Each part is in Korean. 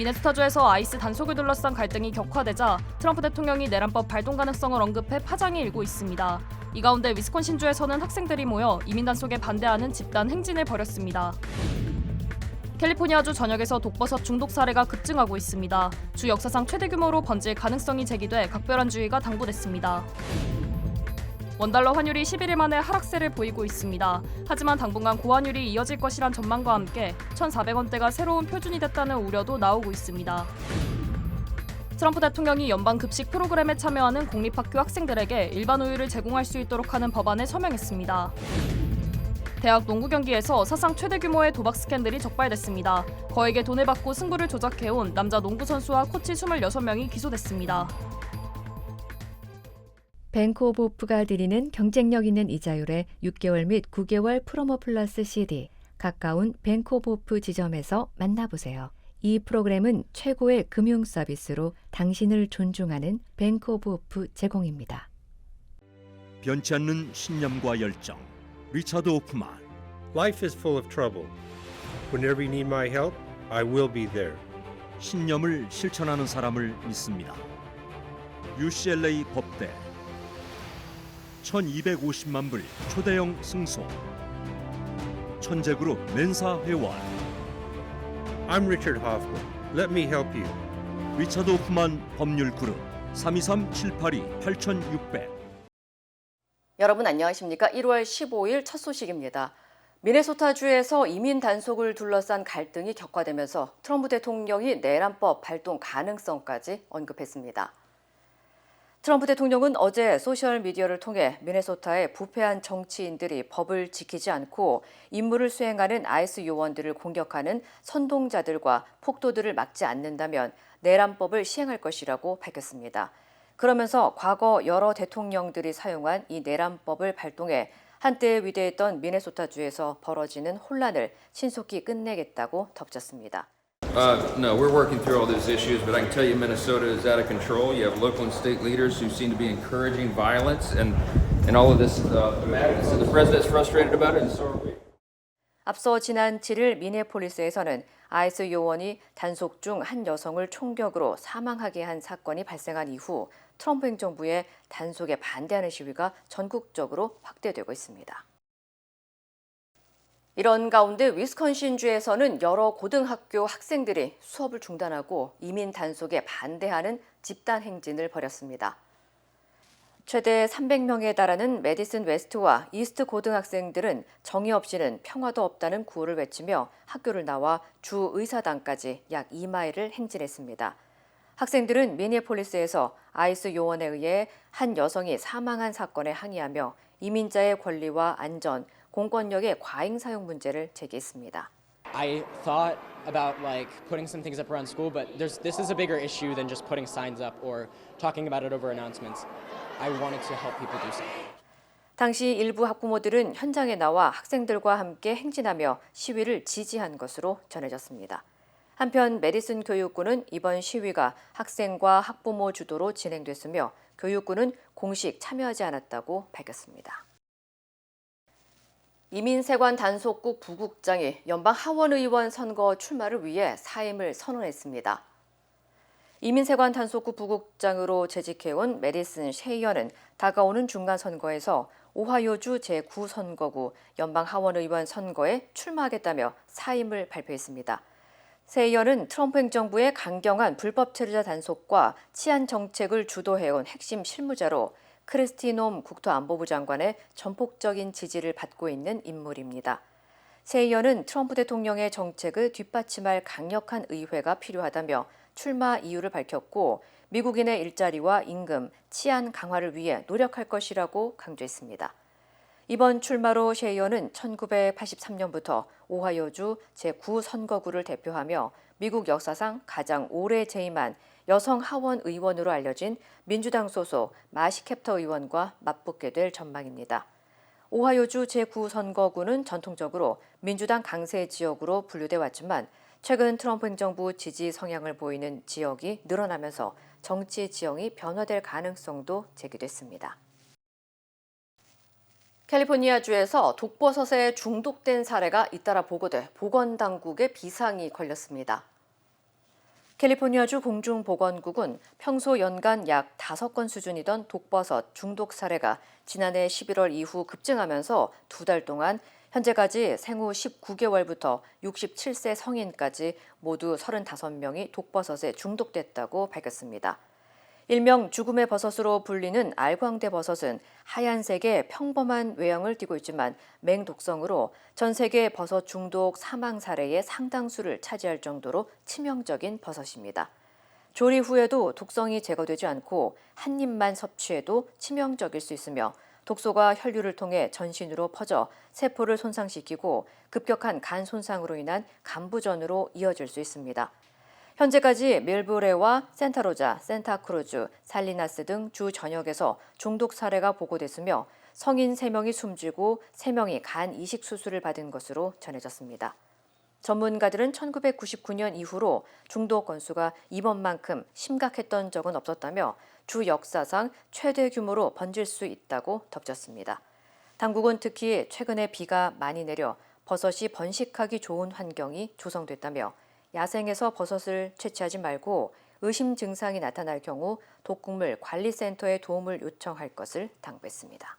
미네소타주에서 아이스 단속을 둘러싼 갈등이 격화되자 트럼프 대통령이 내란법 발동 가능성을 언급해 파장이 일고 있습니다. 이 가운데 위스콘신주에서는 학생들이 모여 이민 단속에 반대하는 집단 행진을 벌였습니다. 캘리포니아주 전역에서 독버섯 중독 사례가 급증하고 있습니다. 주 역사상 최대 규모로 번질 가능성이 제기돼 각별한 주의가 당부됐습니다. 원달러 환율이 11일 만에 하락세를 보이고 있습니다. 하지만 당분간 고환율이 이어질 것이란 전망과 함께 1,400원대가 새로운 표준이 됐다는 우려도 나오고 있습니다. 트럼프 대통령이 연방 급식 프로그램에 참여하는 공립학교 학생들에게 일반 우유를 제공할 수 있도록 하는 법안에 서명했습니다. 대학 농구 경기에서 사상 최대 규모의 도박 스캔들이 적발됐습니다. 거액의 돈을 받고 승부를 조작해온 남자 농구 선수와 코치 26명이 기소됐습니다. 뱅크 오브 호프가 드리는 경쟁력 있는 이자율의 6개월 및 9개월 프로모 플러스 CD, 가까운 뱅크 오브 호프 지점에서 만나보세요. 이 프로그램은 최고의 금융 서비스로 당신을 존중하는 뱅크 오브 호프 제공입니다. 변치 않는 신념과 열정, 리차드 호프만. Life is full of trouble. Whenever you need my help, I will be there. 신념을 실천하는 사람을 믿습니다. UCLA 법대 1250만 불 초대형 승소, 천재그룹 맨사 회원, I'm Richard Hoffman. Let me help you. 리차드 호프만 법률그룹 323-782-8600. 여러분 안녕하십니까? 1월 15일 첫 소식입니다. 미네소타주에서 이민 단속을 둘러싼 갈등이 격화되면서 트럼프 대통령이 내란법 발동 가능성까지 언급했습니다. 트럼프 대통령은 어제 소셜미디어를 통해 미네소타의 부패한 정치인들이 법을 지키지 않고 임무를 수행하는 아이스 요원들을 공격하는 선동자들과 폭도들을 막지 않는다면 내란법을 시행할 것이라고 밝혔습니다. 그러면서 과거 여러 대통령들이 사용한 이 내란법을 발동해 한때 위대했던 미네소타주에서 벌어지는 혼란을 신속히 끝내겠다고 덧붙였습니다. No, we're working through all those issues, but I can tell you Minnesota is out of control. You have local and state leaders who seem to be encouraging violence and all of this madness, and the president's frustrated about it, and so are we. 앞서 지난 7일 미네폴리스에서는 아이스 요원이 단속 중 한 여성을 총격으로 사망하게 한 사건이 발생한 이후 트럼프 행정부의 단속에 반대하는 시위가 전국적으로 확대되고 있습니다. 이런 가운데 위스콘신주에서는 여러 고등학교 학생들이 수업을 중단하고 이민 단속에 반대하는 집단 행진을 벌였습니다. 최대 300명에 달하는 메디슨 웨스트와 이스트 고등학생들은 정의 없이는 평화도 없다는 구호를 외치며 학교를 나와 주 의사당까지 약 2마일을 행진했습니다. 학생들은 미니애폴리스에서 아이스 요원에 의해 한 여성이 사망한 사건에 항의하며 이민자의 권리와 안전, 공권력의 과잉 사용 문제를 제기했습니다. I thought about putting some things up around school, but this is a bigger issue than just putting signs up or talking about it over announcements. I wanted to help people do so. 당시 일부 학부모들은 현장에 나와 학생들과 함께 행진하며 시위를 지지한 것으로 전해졌습니다. 한편 메디슨 교육부는 이번 시위가 학생과 학부모 주도로 진행됐으며 교육부는 공식 참여하지 않았다고 밝혔습니다. 이민세관 단속국 부국장이 연방 하원의원 선거 출마를 위해 사임을 선언했습니다. 이민세관 단속국 부국장으로 재직해온 메디슨 셰이어는 다가오는 중간선거에서 오하이오주 제9선거구 연방 하원의원 선거에 출마하겠다며 사임을 발표했습니다. 셰이어는 트럼프 행정부의 강경한 불법 체류자 단속과 치안 정책을 주도해온 핵심 실무자로 크리스티 놈 국토안보부 장관의 전폭적인 지지를 받고 있는 인물입니다. 셰이어는 트럼프 대통령의 정책을 뒷받침할 강력한 의회가 필요하다며 출마 이유를 밝혔고 미국인의 일자리와 임금, 치안 강화를 위해 노력할 것이라고 강조했습니다. 이번 출마로 셰이어는 1983년부터 오하이오주 제9선거구를 대표하며 미국 역사상 가장 오래 재임한 여성 하원 의원으로 알려진 민주당 소속 마시 캡터 의원과 맞붙게 될 전망입니다. 오하이오주 제9선거구는 전통적으로 민주당 강세 지역으로 분류돼 왔지만 최근 트럼프 행정부 지지 성향을 보이는 지역이 늘어나면서 정치 지형이 변화될 가능성도 제기됐습니다. 캘리포니아주에서 독버섯에 중독된 사례가 잇따라 보고돼 보건당국에 비상이 걸렸습니다. 캘리포니아주 공중보건국은 평소 연간 약 5건 수준이던 독버섯 중독 사례가 지난해 11월 이후 급증하면서 2달 동안 현재까지 생후 19개월부터 67세 성인까지 모두 35명이 독버섯에 중독됐다고 밝혔습니다. 일명 죽음의 버섯으로 불리는 알광대 버섯은 하얀색의 평범한 외형을 띠고 있지만 맹독성으로 전 세계 버섯 중독 사망 사례의 상당수를 차지할 정도로 치명적인 버섯입니다. 조리 후에도 독성이 제거되지 않고 한 입만 섭취해도 치명적일 수 있으며 독소가 혈류를 통해 전신으로 퍼져 세포를 손상시키고 급격한 간 손상으로 인한 간부전으로 이어질 수 있습니다. 현재까지 밀브레와 센타로자, 센타크루즈, 살리나스 등 주 전역에서 중독 사례가 보고됐으며 성인 3명이 숨지고 3명이 간 이식 수술을 받은 것으로 전해졌습니다. 전문가들은 1999년 이후로 중독 건수가 이번만큼 심각했던 적은 없었다며 주 역사상 최대 규모로 번질 수 있다고 덧붙였습니다. 당국은 특히 최근에 비가 많이 내려 버섯이 번식하기 좋은 환경이 조성됐다며 야생에서 버섯을 채취하지 말고 의심 증상이 나타날 경우 독극물 관리센터에 도움을 요청할 것을 당부했습니다.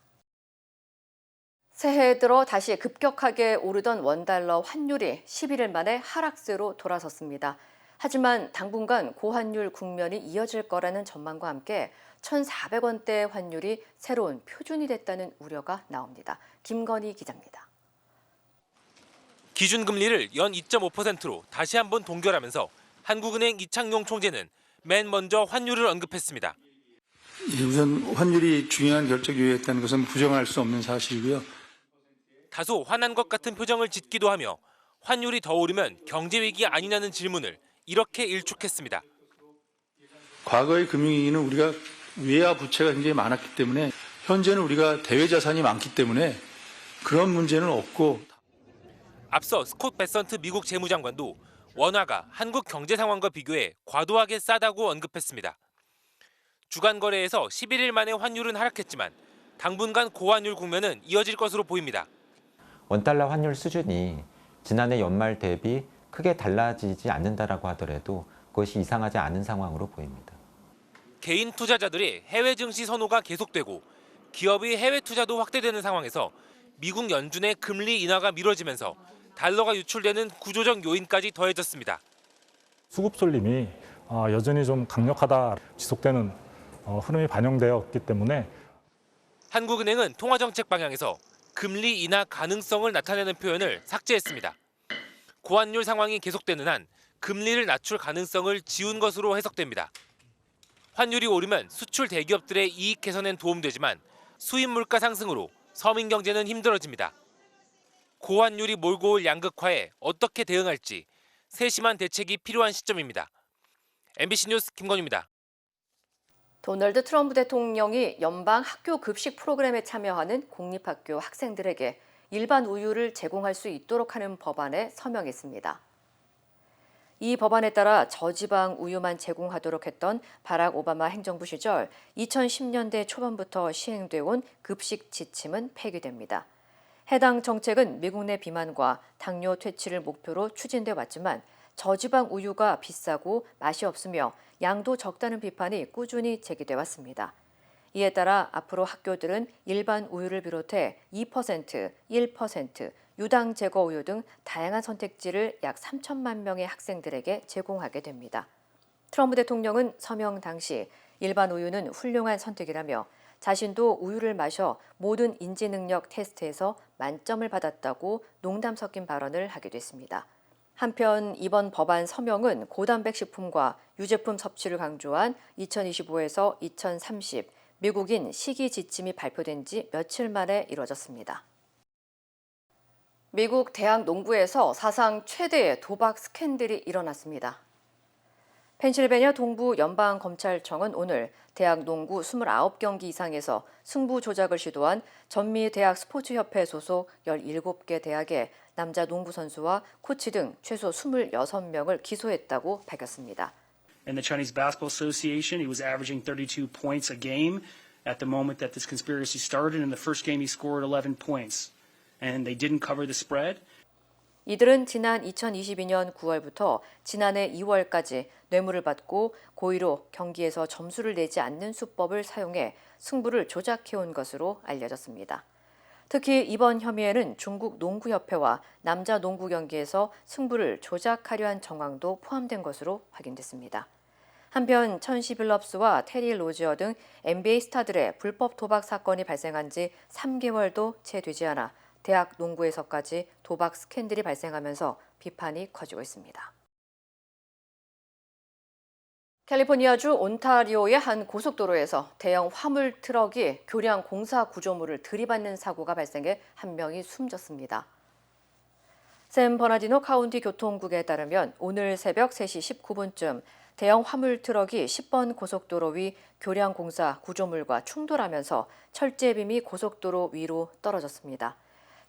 새해 들어 다시 급격하게 오르던 원달러 환율이 11일 만에 하락세로 돌아섰습니다. 하지만 당분간 고환율 국면이 이어질 거라는 전망과 함께 1,400원대 환율이 새로운 표준이 됐다는 우려가 나옵니다. 김건희 기자입니다. 기준금리를 연 2.5%로 다시 한번 동결하면서 한국은행 이창용 총재는 맨 먼저 환율을 언급했습니다. 우선 환율이 중요한 결정 요소였다는 것은 부정할 수 없는 사실이고요. 다소 화난 것 같은 표정을 짓기도 하며 환율이 더 오르면 경제위기 아니냐는 질문을 이렇게 일축했습니다. 과거의 금융위기는 우리가 외화 부채가 굉장히 많았기 때문에 현재는 우리가 대외자산이 많기 때문에 그런 문제는 없고. 앞서 스콧 베선트 미국 재무장관도 원화가 한국 경제 상황과 비교해 과도하게 싸다고 언급했습니다. 주간 거래에서 11일 만에 환율은 하락했지만 당분간 고환율 국면은 이어질 것으로 보입니다. 원달러 환율 수준이 지난해 연말 대비 크게 달라지지 않는다라고 하더라도 그것이 이상하지 않은 상황으로 보입니다. 개인 투자자들의 해외 증시 선호가 계속되고 기업의 해외 투자도 확대되는 상황에서 미국 연준의 금리 인하가 미뤄지면서 달러가 유출되는 구조적 요인까지 더해졌습니다. 수급 쏠림이 여전히 좀 강력하다 지속되는 흐름이 반영되었기 때문에 한국은행은 통화정책 방향에서 금리 인하 가능성을 나타내는 표현을 삭제했습니다. 고환율 상황이 계속되는 한 금리를 낮출 가능성을 지운 것으로 해석됩니다. 환율이 오르면 수출 대기업들의 이익 개선엔 도움되지만 수입 물가 상승으로 서민 경제는 힘들어집니다. 고환율이 몰고 올 양극화에 어떻게 대응할지 세심한 대책이 필요한 시점입니다. MBC 뉴스 김건희입니다. 도널드 트럼프 대통령이 연방 학교 급식 프로그램에 참여하는 공립학교 학생들에게 일반 우유를 제공할 수 있도록 하는 법안에 서명했습니다. 이 법안에 따라 저지방 우유만 제공하도록 했던 바락 오바마 행정부 시절 2010년대 초반부터 시행돼 온 급식 지침은 폐기됩니다. 해당 정책은 미국 내 비만과 당뇨 퇴치를 목표로 추진돼 왔지만 저지방 우유가 비싸고 맛이 없으며 양도 적다는 비판이 꾸준히 제기돼 왔습니다. 이에 따라 앞으로 학교들은 일반 우유를 비롯해 2%, 1%, 유당 제거 우유 등 다양한 선택지를 약 3천만 명의 학생들에게 제공하게 됩니다. 트럼프 대통령은 서명 당시 일반 우유는 훌륭한 선택이라며 자신도 우유를 마셔 모든 인지 능력 테스트에서 만점을 받았다고 농담 섞인 발언을 하기도 했습니다. 한편 이번 법안 서명은 고단백 식품과 유제품 섭취를 강조한 2025에서 2030 미국인 시기 지침이 발표된 지 며칠 만에 이뤄졌습니다. 미국 대학 농구에서 사상 최대의 도박 스캔들이 일어났습니다. 펜실베니아 동부 연방검찰청은 오늘 대학 농구 29경기 이상에서 승부 조작을 시도한 전미 대학 스포츠협회 소속 17개 대학의 남자 농구 선수와 코치 등 최소 26명을 기소했다고 밝혔습니다. In the Chinese Basketball Association, he was averaging 32 points a game at the moment that this conspiracy started. In the first game, he scored 11 points, and they didn't cover the spread. 이들은 지난 2022년 9월부터 지난해 2월까지 뇌물을 받고 고의로 경기에서 점수를 내지 않는 수법을 사용해 승부를 조작해온 것으로 알려졌습니다. 특히 이번 혐의에는 중국 농구협회와 남자 농구 경기에서 승부를 조작하려 한 정황도 포함된 것으로 확인됐습니다. 한편 천시 빌럽스와 테리 로지어 등 NBA 스타들의 불법 도박 사건이 발생한 지 3개월도 채 되지 않아 대학 농구에서까지 도박 스캔들이 발생하면서 비판이 커지고 있습니다. 캘리포니아주 온타리오의 한 고속도로에서 대형 화물 트럭이 교량 공사 구조물을 들이받는 사고가 발생해 한 명이 숨졌습니다. 샌 버나디노 카운티 교통국에 따르면 오늘 새벽 3시 19분쯤 대형 화물 트럭이 10번 고속도로 위 교량 공사 구조물과 충돌하면서 철제빔이 고속도로 위로 떨어졌습니다.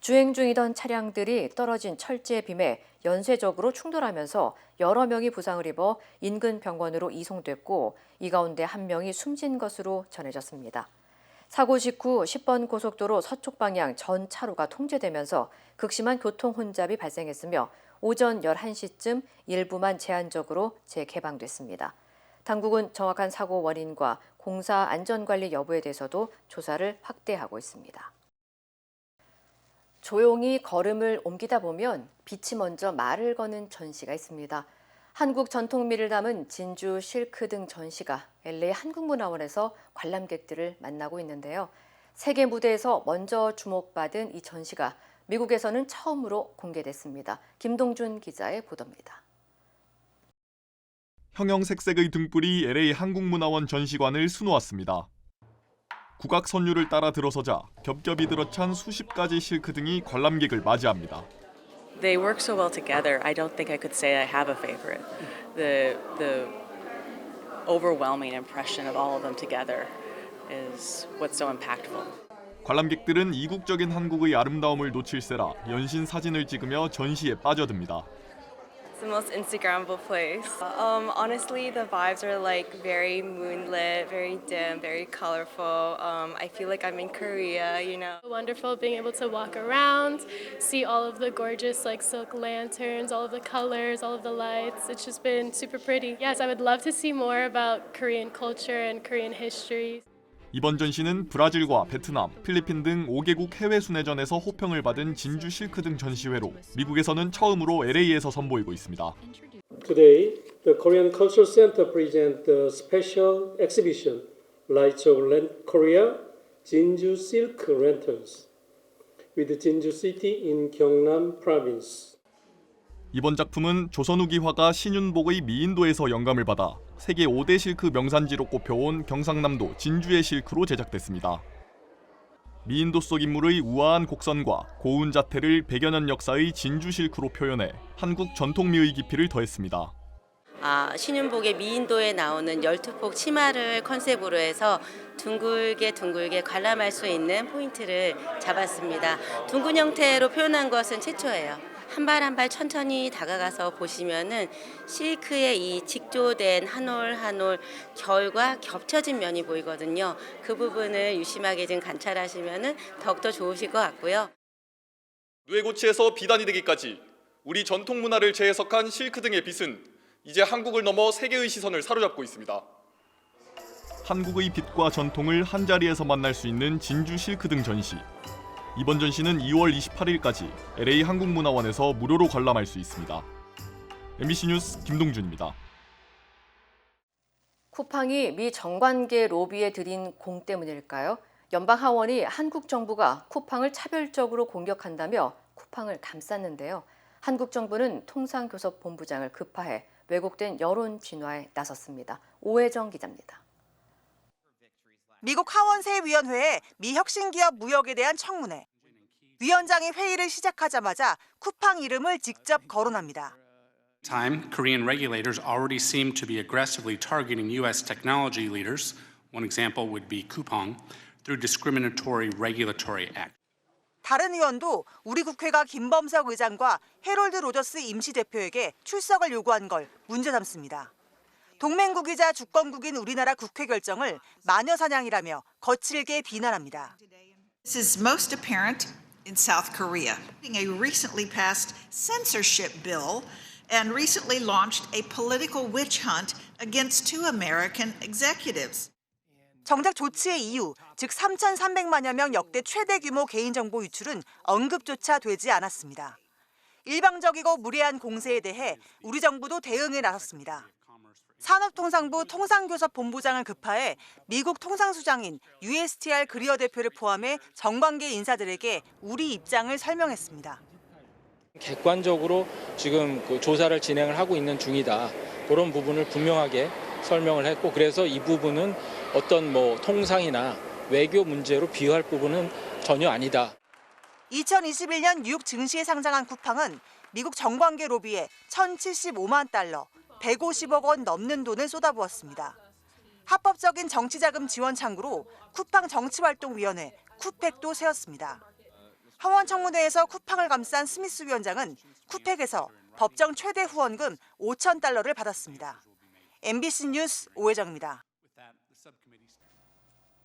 주행 중이던 차량들이 떨어진 철제빔에 연쇄적으로 충돌하면서 여러 명이 부상을 입어 인근 병원으로 이송됐고 이 가운데 한 명이 숨진 것으로 전해졌습니다. 사고 직후 10번 고속도로 서쪽 방향 전 차로가 통제되면서 극심한 교통 혼잡이 발생했으며 오전 11시쯤 일부만 제한적으로 재개방됐습니다. 당국은 정확한 사고 원인과 공사 안전관리 여부에 대해서도 조사를 확대하고 있습니다. 조용히 걸음을 옮기다 보면 빛이 먼저 말을 거는 전시가 있습니다. 한국 전통미를 담은 진주 실크 등 전시가 LA 한국문화원에서 관람객들을 만나고 있는데요. 세계 무대에서 먼저 주목받은 이 전시가 미국에서는 처음으로 공개됐습니다. 김동준 기자의 보도입니다. 형형색색의 등불이 LA 한국문화원 전시관을 수놓았습니다. 국악 선율을 따라 들어서자 겹겹이 들어찬 수십 가지 실크 등이 관람객을 맞이합니다. They work so well together. I don't think I could say I have a favorite. The overwhelming impression of all of them together is what's so impactful. 관람객들은 이국적인 한국의 아름다움을 놓칠세라 연신 사진을 찍으며 전시에 빠져듭니다. It's the most Instagrammable place. Honestly, the vibes are like very moonlit, very dim, very colorful. I feel like I'm in Korea, you know. Wonderful being able to walk around, see all of the gorgeous like silk lanterns, all of the colors, all of the lights. It's just been super pretty. Yes, I would love to see more about Korean culture and Korean history. 이번 전시는 브라질과 베트남, 필리핀 등 5개국 해외 순회전에서 호평을 받은 진주 실크 등 전시회로 미국에서는 처음으로 LA에서 선보이고 있습니다. Today, the Korean Cultural Center presents the special exhibition Lights of Korea, Jinju Silk Lanterns, with Jinju City in Gyeongnam Province. 이번 작품은 조선 후기 화가 신윤복의 미인도에서 영감을 받아 세계 5대 실크 명산지로 꼽혀온 경상남도 진주의 실크로 제작됐습니다. 미인도 속 인물의 우아한 곡선과 고운 자태를 100여 년 역사의 진주 실크로 표현해 한국 전통미의 깊이를 더했습니다. 신윤복의 미인도에 나오는 열투폭 치마를 컨셉으로 해서 둥글게 관람할 수 있는 포인트를 잡았습니다. 둥근 형태로 표현한 것은 최초예요. 한 발 한 발 천천히 다가가서 보시면은 실크의 이 직조된 한 올 한 올 결과 겹쳐진 면이 보이거든요. 그 부분을 유심하게 좀 관찰하시면은 더욱더 좋으실 것 같고요. 뇌고치에서 비단이 되기까지 우리 전통 문화를 재해석한 실크 등의 빛은 이제 한국을 넘어 세계의 시선을 사로잡고 있습니다. 한국의 빛과 전통을 한자리에서 만날 수 있는 진주 실크 등 전시. 이번 전시는 2월 28일까지 LA 한국문화원에서 무료로 관람할 수 있습니다. MBC 뉴스 김동준입니다. 쿠팡이 미 정관계 로비에 들인 공 때문일까요? 연방하원이 한국 정부가 쿠팡을 차별적으로 공격한다며 쿠팡을 감쌌는데요. 한국 정부는 통상교섭본부장을 급파해 왜곡된 여론 진화에 나섰습니다. 오혜정 기자입니다. 미국 하원세위원회의 미 혁신기업 무역에 대한 청문회. 위원장이 회의를 시작하자마자 쿠팡 이름을 직접 거론합니다. Time, Korean regulators already seem to be aggressively targeting U.S. technology leaders. One example would be Coupang through discriminatory regulatory act. 다른 의원도 우리 국회가 김범석 의장과 해롤드 로저스 임시대표에게 출석을 요구한 걸 문제 삼습니다. 동맹국이자 주권국인 우리나라 국회 결정을 마녀 사냥이라며 거칠게 비난합니다. This is most apparent in South Korea. A recently passed censorship bill and recently launched a political witch hunt against two American executives. 정작 조치의 이유, 즉 3,300만여 명 역대 최대 규모 개인정보 유출은 언급조차 되지 않았습니다. 일방적이고 무례한 공세에 대해 우리 정부도 대응에 나섰습니다. 산업통상부 통상교섭본부장을 급파해 미국 통상수장인 USTR 그리어 대표를 포함해 정관계 인사들에게 우리 입장을 설명했습니다. 객관적으로 지금 그 조사를 진행을 하고 있는 중이다. 그런 부분을 분명하게 설명을 했고, 그래서 이 부분은 어떤 통상이나 외교 문제로 비유할 부분은 전혀 아니다. 2021년 뉴욕 증시에 상장한 쿠팡은 미국 정관계 로비에 1,075만 달러, 150억 원 넘는 돈을 쏟아부었습니다. 합법적인 정치자금 지원 창구로 쿠팡 정치활동위원회, 쿠팩도 세웠습니다. 하원 청문회에서 쿠팡을 감싼 스미스 위원장은 쿠팩에서 법정 최대 후원금 5천 달러를 받았습니다. MBC 뉴스 오혜정입니다.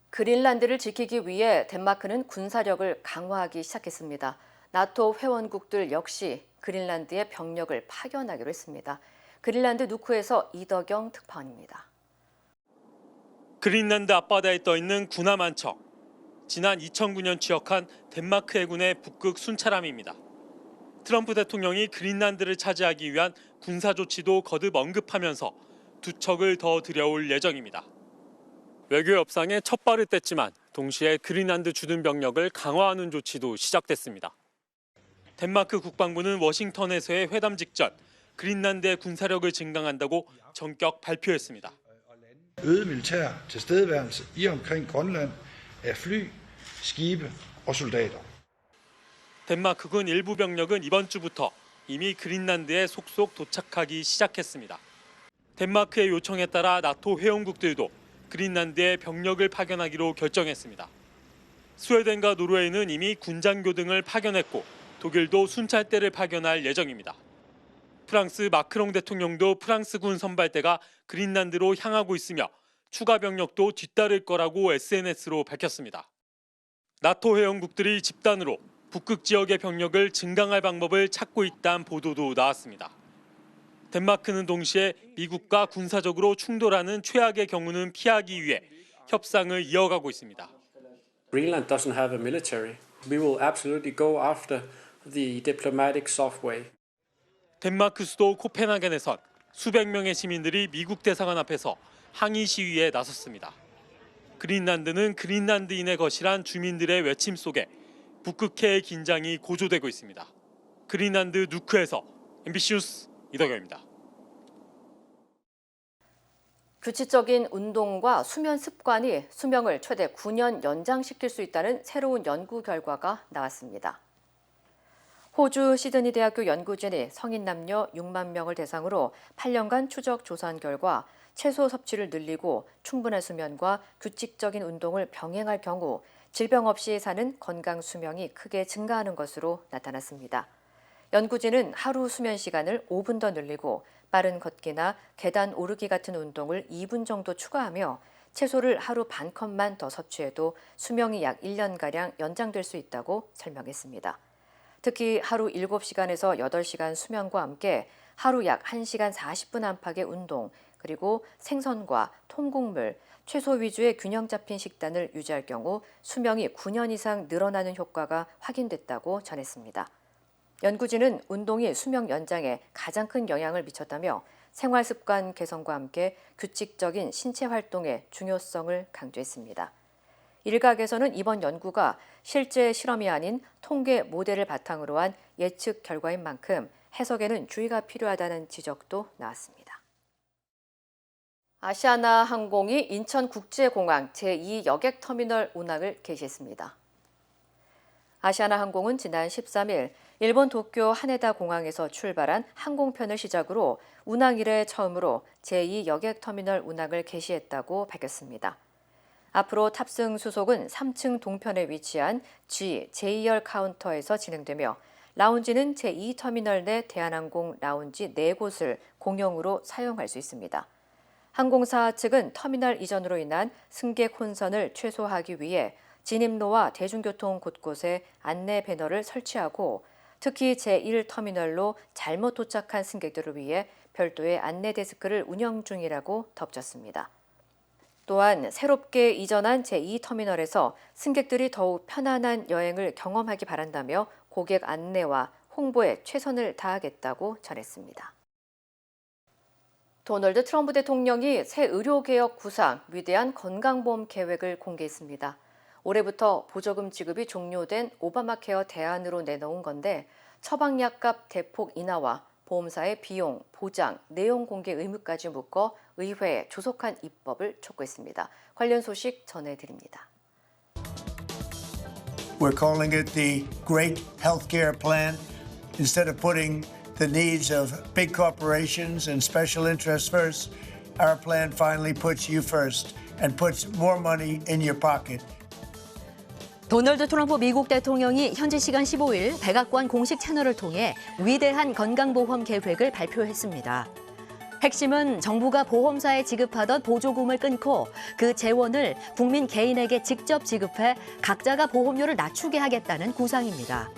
그린란드를 지키기 위해 덴마크는 군사력을 강화하기 시작했습니다. 나토 회원국들 역시 그린란드에 병력을 파견하기로 했습니다. 그린란드 누크에서 이덕영 특파원입니다. 그린란드 앞바다에 떠있는 군함 한 척. 지난 2009년 취역한 덴마크 해군의 북극 순찰함입니다. 트럼프 대통령이 그린란드를 차지하기 위한 군사 조치도 거듭 언급하면서 두 척을 더 들여올 예정입니다. 외교 협상에 첫 발을 뗐지만 동시에 그린란드 주둔 병력을 강화하는 조치도 시작됐습니다. 덴마크 국방부는 워싱턴에서의 회담 직전 그린란드의 군사력을 증강한다고 전격 발표했습니다. øget militær tilstedeværelse i omkring Grønland af fly, skibe og soldater. 덴마크군 일부 병력은 이번 주부터 이미 그린란드에 속속 도착하기 시작했습니다. 덴마크의 요청에 따라 나토 회원국들도 그린란드에 병력을 파견하기로 결정했습니다. 스웨덴과 노르웨이는 이미 군장교 등을 파견했고 독일도 순찰대를 파견할 예정입니다. 프랑스 마크롱 대통령도 프랑스군 선발대가 그린란드로 향하고 있으며 추가 병력도 뒤따를 거라고 SNS로 밝혔습니다. 나토 회원국들이 집단으로 북극 지역의 병력을 증강할 방법을 찾고 있다는 보도도 나왔습니다. 덴마크는 동시에 미국과 군사적으로 충돌하는 최악의 경우는 피하기 위해 협상을 이어가고 있습니다. Greenland doesn't have a military. We will absolutely go after the diplomatic soft way. 덴마크 수도 코펜하겐에선 수백 명의 시민들이 미국 대사관 앞에서 항의 시위에 나섰습니다. 그린란드는 그린란드인의 것이란 주민들의 외침 속에 북극해의 긴장이 고조되고 있습니다. 그린란드 누크에서 MBC 뉴스 이덕영입니다. 규칙적인 운동과 수면 습관이 수명을 최대 9년 연장시킬 수 있다는 새로운 연구 결과가 나왔습니다. 호주 시드니 대학교 연구진이 성인 남녀 6만 명을 대상으로 8년간 추적 조사한 결과 채소 섭취를 늘리고 충분한 수면과 규칙적인 운동을 병행할 경우 질병 없이 사는 건강 수명이 크게 증가하는 것으로 나타났습니다. 연구진은 하루 수면 시간을 5분 더 늘리고 빠른 걷기나 계단 오르기 같은 운동을 2분 정도 추가하며 채소를 하루 반 컵만 더 섭취해도 수명이 약 1년가량 연장될 수 있다고 설명했습니다. 특히 하루 7시간에서 8시간 수면과 함께 하루 약 1시간 40분 안팎의 운동, 그리고 생선과 통곡물, 채소 위주의 균형 잡힌 식단을 유지할 경우 수명이 9년 이상 늘어나는 효과가 확인됐다고 전했습니다. 연구진은 운동이 수명 연장에 가장 큰 영향을 미쳤다며 생활 습관 개선과 함께 규칙적인 신체 활동의 중요성을 강조했습니다. 일각에서는 이번 연구가 실제 실험이 아닌 통계 모델을 바탕으로 한 예측 결과인 만큼 해석에는 주의가 필요하다는 지적도 나왔습니다. 아시아나 항공이 인천국제공항 제2여객터미널 운항을 개시했습니다. 아시아나 항공은 지난 13일 일본 도쿄 하네다 공항에서 출발한 항공편을 시작으로 운항 이래 처음으로 제2여객터미널 운항을 개시했다고 밝혔습니다. 앞으로 탑승 수속은 3층 동편에 위치한 G 제2열 카운터에서 진행되며 라운지는 제2터미널 내 대한항공 라운지 4곳을 공용으로 사용할 수 있습니다. 항공사 측은 터미널 이전으로 인한 승객 혼선을 최소화하기 위해 진입로와 대중교통 곳곳에 안내 배너를 설치하고 특히 제1터미널로 잘못 도착한 승객들을 위해 별도의 안내 데스크를 운영 중이라고 덧붙였습니다. 또한 새롭게 이전한 제2터미널에서 승객들이 더욱 편안한 여행을 경험하기 바란다며 고객 안내와 홍보에 최선을 다하겠다고 전했습니다. 도널드 트럼프 대통령이 새 의료개혁 구상 위대한 건강보험 계획을 공개했습니다. 올해부터 보조금 지급이 종료된 오바마 케어 대안으로 내놓은 건데 처방약값 대폭 인하와 보험사의 비용, 보장, 내용 공개 의무까지 묶어 의회에 조속한 입법을 촉구했습니다. 관련 소식 전해드립니다. We're calling it the Great Healthcare Plan. Instead of putting the needs of big corporations and special interests first, our plan finally puts you first and puts more money in your pocket. 도널드 트럼프 미국 대통령이 현지 시간 15일 백악관 공식 채널을 통해 위대한 건강보험 계획을 발표했습니다. 핵심은 정부가 보험사에 지급하던 보조금을 끊고 그 재원을 국민 개인에게 직접 지급해 각자가 보험료를 낮추게 하겠다는 구상입니다.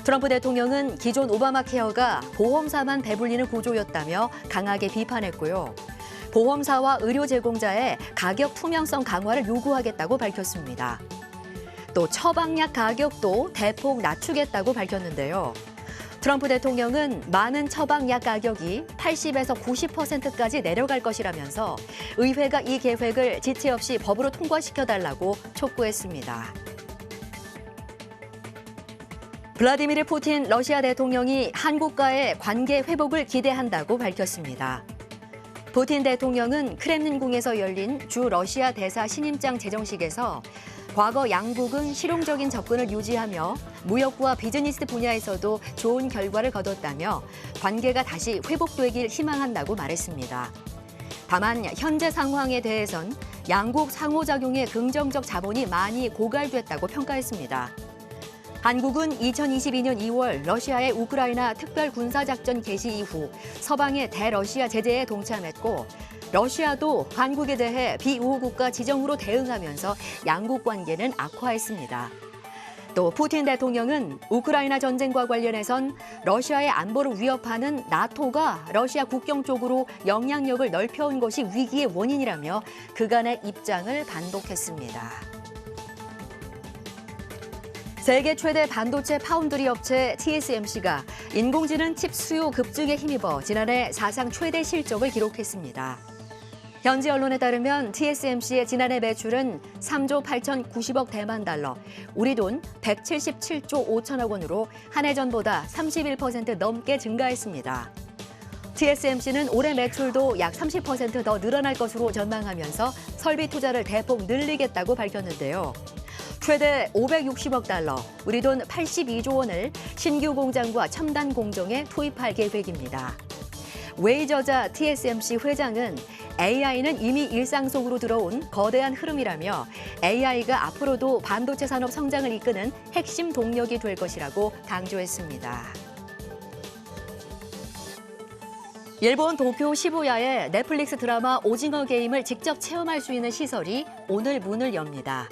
트럼프 대통령은 기존 오바마 케어가 보험사만 배불리는 구조였다며 강하게 비판했고요. 보험사와 의료 제공자의 가격 투명성 강화를 요구하겠다고 밝혔습니다. 또 처방약 가격도 대폭 낮추겠다고 밝혔는데요. 트럼프 대통령은 많은 처방약 가격이 80에서 90%까지 내려갈 것이라면서 의회가 이 계획을 지체 없이 법으로 통과시켜달라고 촉구했습니다. 블라디미르 푸틴 러시아 대통령이 한국과의 관계 회복을 기대한다고 밝혔습니다. 푸틴 대통령은 크렘린궁에서 열린 주 러시아 대사 신임장 제정식에서 과거 양국은 실용적인 접근을 유지하며 무역과 비즈니스 분야에서도 좋은 결과를 거뒀다며 관계가 다시 회복되길 희망한다고 말했습니다. 다만 현재 상황에 대해선 양국 상호작용의 긍정적 자본이 많이 고갈됐다고 평가했습니다. 한국은 2022년 2월 러시아의 우크라이나 특별 군사작전 개시 이후 서방의 대러시아 제재에 동참했고 러시아도 한국에 대해 비우호국가 지정으로 대응하면서 양국 관계는 악화했습니다. 또 푸틴 대통령은 우크라이나 전쟁과 관련해선 러시아의 안보를 위협하는 나토가 러시아 국경 쪽으로 영향력을 넓혀온 것이 위기의 원인이라며 그간의 입장을 반복했습니다. 세계 최대 반도체 파운드리 업체 TSMC가 인공지능 칩 수요 급증에 힘입어 지난해 사상 최대 실적을 기록했습니다. 현지 언론에 따르면 TSMC의 지난해 매출은 3조 8,090억 대만 달러, 우리 돈 177조 5천억 원으로 한 해 전보다 31% 넘게 증가했습니다. TSMC는 올해 매출도 약 30% 더 늘어날 것으로 전망하면서 설비 투자를 대폭 늘리겠다고 밝혔는데요. 최대 560억 달러, 우리 돈 82조 원을 신규 공장과 첨단 공정에 투입할 계획입니다. 웨이 저자 TSMC 회장은 AI는 이미 일상 속으로 들어온 거대한 흐름이라며 AI가 앞으로도 반도체 산업 성장을 이끄는 핵심 동력이 될 것이라고 강조했습니다. 일본 도쿄 시부야의 넷플릭스 드라마 오징어 게임을 직접 체험할 수 있는 시설이 오늘 문을 엽니다.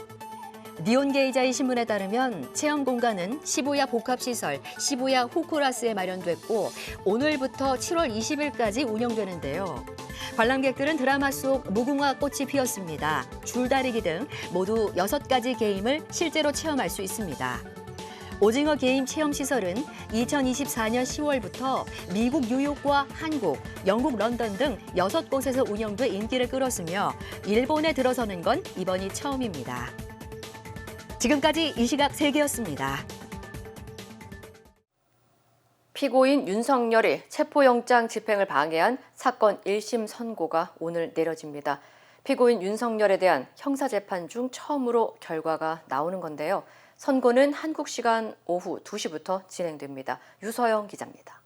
니온 게이자이 신문에 따르면 체험 공간은 시부야 복합시설 시부야 호쿠라스에 마련됐고 오늘부터 7월 20일까지 운영되는데요. 관람객들은 드라마 속 무궁화 꽃이 피었습니다. 줄다리기 등 모두 6가지 게임을 실제로 체험할 수 있습니다. 오징어 게임 체험시설은 2024년 10월부터 미국 뉴욕과 한국, 영국 런던 등 6곳에서 운영돼 인기를 끌었으며 일본에 들어서는 건 이번이 처음입니다. 지금까지 이 시각 세계였습니다. 피고인 윤석열이 체포영장 집행을 방해한 사건 1심 선고가 오늘 내려집니다. 피고인 윤석열에 대한 형사재판 중 처음으로 결과가 나오는 건데요. 선고는 한국 시간 오후 2시부터 진행됩니다. 유서영 기자입니다.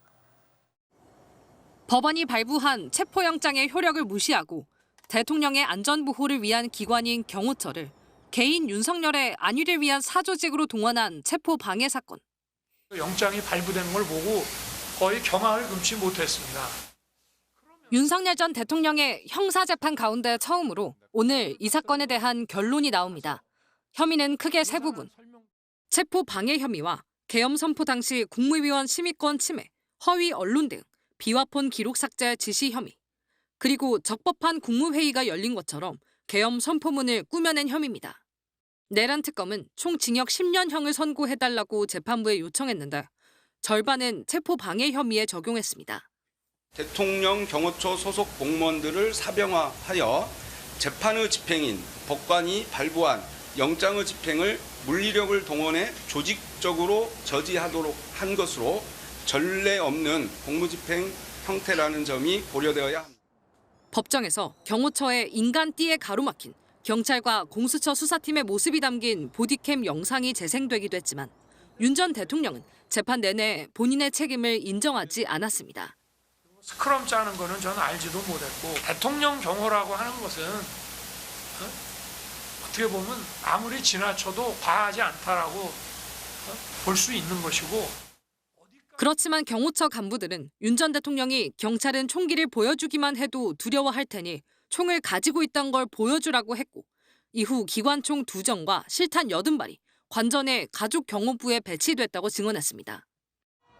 법원이 발부한 체포영장의 효력을 무시하고 대통령의 안전보호를 위한 기관인 경호처를 개인 윤석열의 안위를 위한 사조직으로 동원한 체포 방해 사건. 영장이 발부된 걸 보고 거의 경악을 금치 못했습니다. 윤석열 전 대통령의 형사재판 가운데 처음으로 오늘 이 사건에 대한 결론이 나옵니다. 혐의는 크게 세 부분. 체포 방해 혐의와 계엄 선포 당시 국무위원 심의권 침해, 허위 언론 등 비화폰 기록 삭제 지시 혐의. 그리고 적법한 국무회의가 열린 것처럼 계엄 선포문을 꾸며낸 혐의입니다. 내란 특검은 총 징역 10년형을 선고해달라고 재판부에 요청했는데 절반은 체포 방해 혐의에 적용했습니다. 대통령 경호처 소속 공무원들을 사병화하여 재판의 집행인 법관이 발부한 영장의 집행을 물리력을 동원해 조직적으로 저지하도록 한 것으로 전례 없는 공무집행 형태라는 점이 고려되어야 합니다. 법정에서 경호처의 인간띠에 가로막힌 경찰과 공수처 수사팀의 모습이 담긴 보디캠 영상이 재생되기도 했지만 윤 전 대통령은 재판 내내 본인의 책임을 인정하지 않았습니다. 스크럼 짜는 거는 저는 알지도 못했고 대통령 경호라고 하는 것은 어떻게 보면 아무리 지나쳐도 과하지 않다라고 볼 수 있는 것이고. 그렇지만 경호처 간부들은 윤 전 대통령이 경찰은 총기를 보여주기만 해도 두려워할 테니 총을 가지고 있던 걸 보여주라고 했고 이후 기관총 2정과 실탄 80발이 관전의 가족경호부에 배치됐다고 증언했습니다.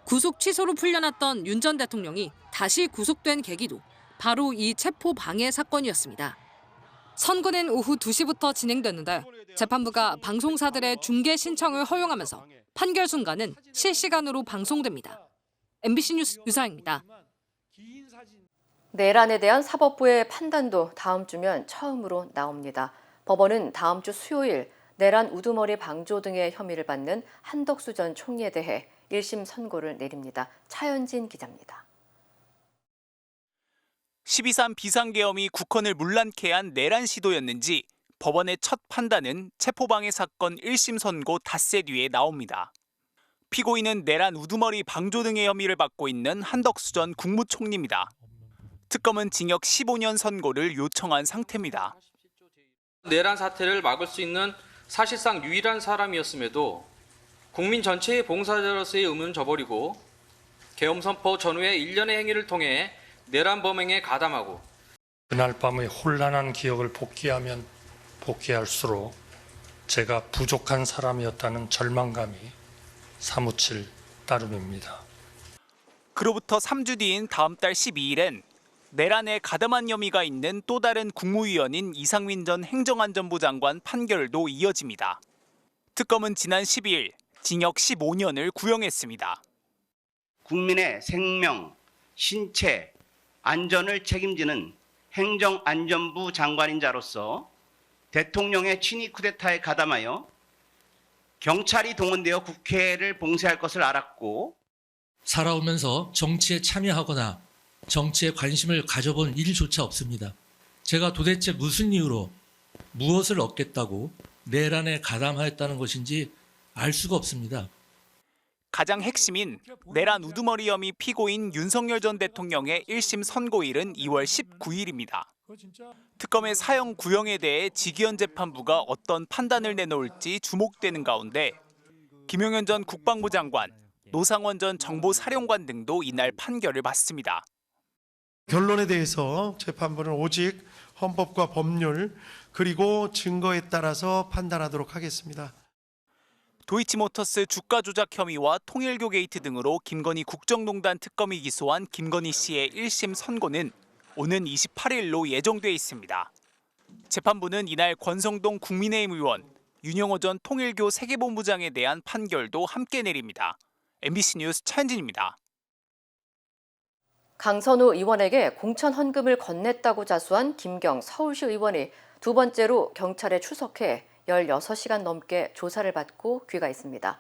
구속 취소로 풀려났던 윤 전 대통령이 다시 구속된 계기도 바로 이 체포 방해 사건이었습니다. 선고는 오후 2시부터 진행됐는데 재판부가 방송사들의 중계 신청을 허용하면서 판결 순간은 실시간으로 방송됩니다. MBC 뉴스 유사영입니다. 내란에 대한 사법부의 판단도 다음 주면 처음으로 나옵니다. 법원은 다음 주 수요일 내란 우두머리 방조 등의 혐의를 받는 한덕수 전 총리에 대해 1심 선고를 내립니다. 차현진 기자입니다. 12.3 비상계엄이 국헌을 문란케 한 내란 시도였는지 법원의 첫 판단은 체포방해 사건 1심 선고 닷새 뒤에 나옵니다. 피고인은 내란 우두머리 방조 등의 혐의를 받고 있는 한덕수 전 국무총리입니다. 특검은 징역 15년 선고를 요청한 상태입니다. 내란 사태를 막을 수 있는 사실상 유일한 사람이었음에도 국민 전체의 봉사자로서의 의무는 저버리고 계엄 선포 전후의 일련의 행위를 통해 내란 범행에 가담하고 그날 밤의 혼란한 기억을 복귀하면 복귀할수록 제가 부족한 사람이었다는 절망감이 사무칠 따름입니다. 그로부터 3주 뒤인 다음 달 12일엔 내란에 가담한 혐의가 있는 또 다른 국무위원인 이상민 전 행정안전부 장관 판결도 이어집니다. 특검은 지난 12일 징역 15년을 구형했습니다. 국민의 생명, 신체, 안전을 책임지는 행정안전부 장관인 자로서 대통령의 친위 쿠데타에 가담하여 경찰이 동원되어 국회를 봉쇄할 것을 알았고 살아오면서 정치에 참여하거나 정치에 관심을 가져본 일조차 없습니다. 제가 도대체 무슨 이유로 무엇을 얻겠다고 내란에 가담하였다는 것인지 알 수가 없습니다. 가장 핵심인 내란 우두머리 혐의 피고인 윤석열 전 대통령의 1심 선고일은 2월 19일입니다. 특검의 사형 구형에 대해 지기현 재판부가 어떤 판단을 내놓을지 주목되는 가운데 김용현 전 국방부 장관, 노상원 전 정보사령관 등도 이날 판결을 받습니다. 결론에 대해서 재판부는 오직 헌법과 법률 그리고 증거에 따라서 판단하도록 하겠습니다. 도이치모터스 주가 조작 혐의와 통일교 게이트 등으로 김건희 국정농단 특검이 기소한 김건희 씨의 1심 선고는 오는 28일로 예정돼 있습니다. 재판부는 이날 권성동 국민의힘 의원, 윤영호 전 통일교 세계본부장에 대한 판결도 함께 내립니다. MBC 뉴스 차현진입니다. 강선우 의원에게 공천 헌금을 건넸다고 자수한 김경 서울시 의원이 두 번째로 경찰에 출석해 16시간 넘게 조사를 받고 귀가했습니다.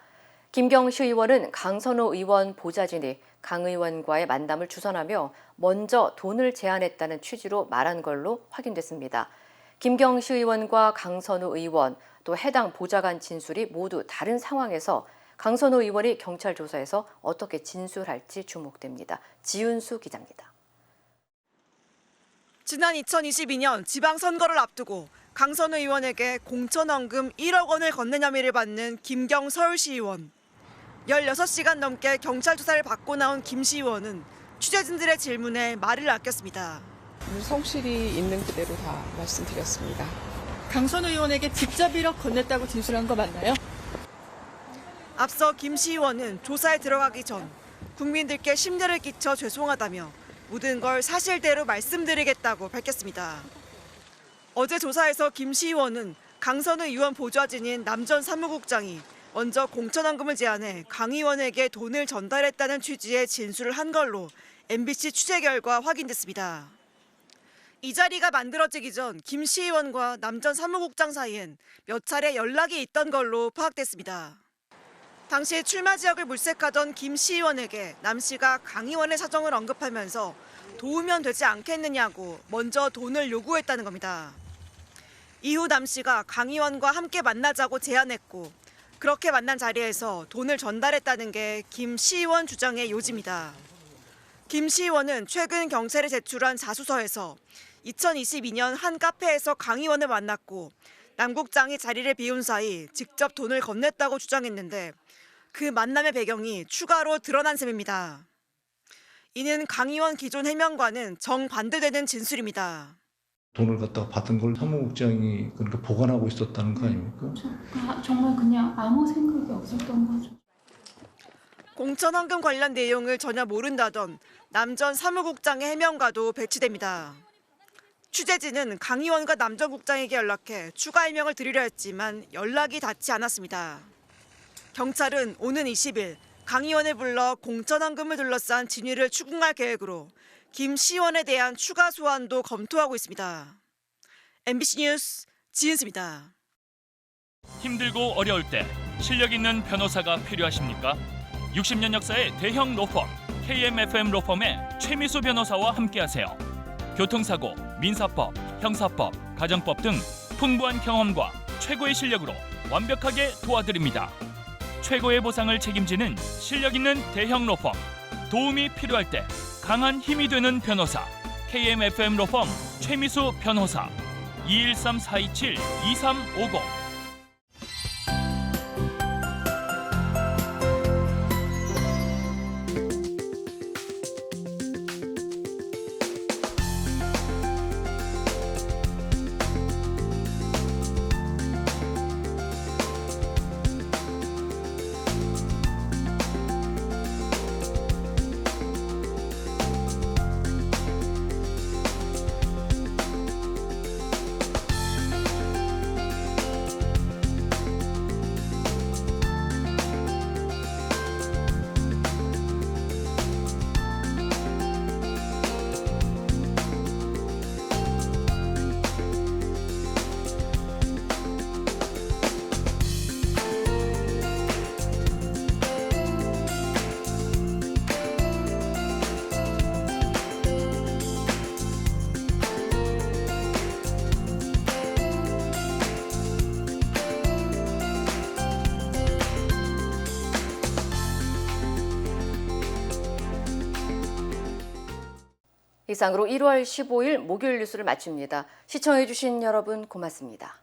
김경시 의원은 강선우 의원 보좌진이 강 의원과의 만남을 주선하며 먼저 돈을 제안했다는 취지로 말한 걸로 확인됐습니다. 김경시 의원과 강선우 의원 또 해당 보좌관 진술이 모두 다른 상황에서 강선우 의원이 경찰 조사에서 어떻게 진술할지 주목됩니다. 지윤수 기자입니다. 지난 2022년 지방선거를 앞두고 강선우 의원에게 공천헌금 1억 원을 건넨 혐의를 받는 김경 서울시 의원. 16시간 넘게 경찰 조사를 받고 나온 김 시 의원은 취재진들의 질문에 말을 아꼈습니다. 성실히 있는 그대로 다 말씀드렸습니다. 강선우 의원에게 직접 1억 건넸다고 진술한 거 맞나요? 앞서 김씨 의원은 조사에 들어가기 전 국민들께 심려를 끼쳐 죄송하다며 모든 걸 사실대로 말씀드리겠다고 밝혔습니다. 어제 조사에서 김씨 의원은 강선우 의원 보좌진인 남 전 사무국장이 먼저 공천원금을 제안해 강 의원에게 돈을 전달했다는 취지의 진술을 한 걸로 MBC 취재 결과 확인됐습니다. 이 자리가 만들어지기 전 김씨 의원과 남 전 사무국장 사이엔 몇 차례 연락이 있던 걸로 파악됐습니다. 당시 출마 지역을 물색하던 김씨 의원에게 남 씨가 강 의원의 사정을 언급하면서 도우면 되지 않겠느냐고 먼저 돈을 요구했다는 겁니다. 이후 남 씨가 강 의원과 함께 만나자고 제안했고 그렇게 만난 자리에서 돈을 전달했다는 게 김씨 의원 주장의 요지입니다. 김씨 의원은 최근 경찰에 제출한 자수서에서 2022년 한 카페에서 강 의원을 만났고 남 국장이 자리를 비운 사이 직접 돈을 건넸다고 주장했는데 그 만남의 배경이 추가로 드러난 셈입니다. 이는 강 의원 기존 해명과는 정반대되는 진술입니다. 돈을 갖다가 받은 걸 사무국장이 그렇게 보관하고 있었다는 거 아닙니까? 정말 그냥 아무 생각이 없었던 거죠. 공천헌금 관련 내용을 전혀 모른다던 남 전 사무국장의 해명과도 배치됩니다. 취재진은 강 의원과 남 전 국장에게 연락해 추가 해명을 드리려 했지만 연락이 닿지 않았습니다. 경찰은 오는 20일 강 의원을 불러 공천헌금을 둘러싼 진위를 추궁할 계획으로 김 씨 의원에 대한 추가 소환도 검토하고 있습니다. MBC 뉴스 지은수입니다. 힘들고 어려울 때 실력 있는 변호사가 필요하십니까? 60년 역사의 대형 로펌 KMFM 로펌의 최미수 변호사와 함께하세요. 교통사고, 민사법, 형사법, 가정법 등 풍부한 경험과 최고의 실력으로 완벽하게 도와드립니다. 최고의 보상을 책임지는 실력 있는 대형 로펌, 도움이 필요할 때 강한 힘이 되는 변호사, KMFM 로펌 최미수 변호사, 213-427-2350. 이상으로 1월 15일 목요일 뉴스를 마칩니다. 시청해주신 여러분 고맙습니다.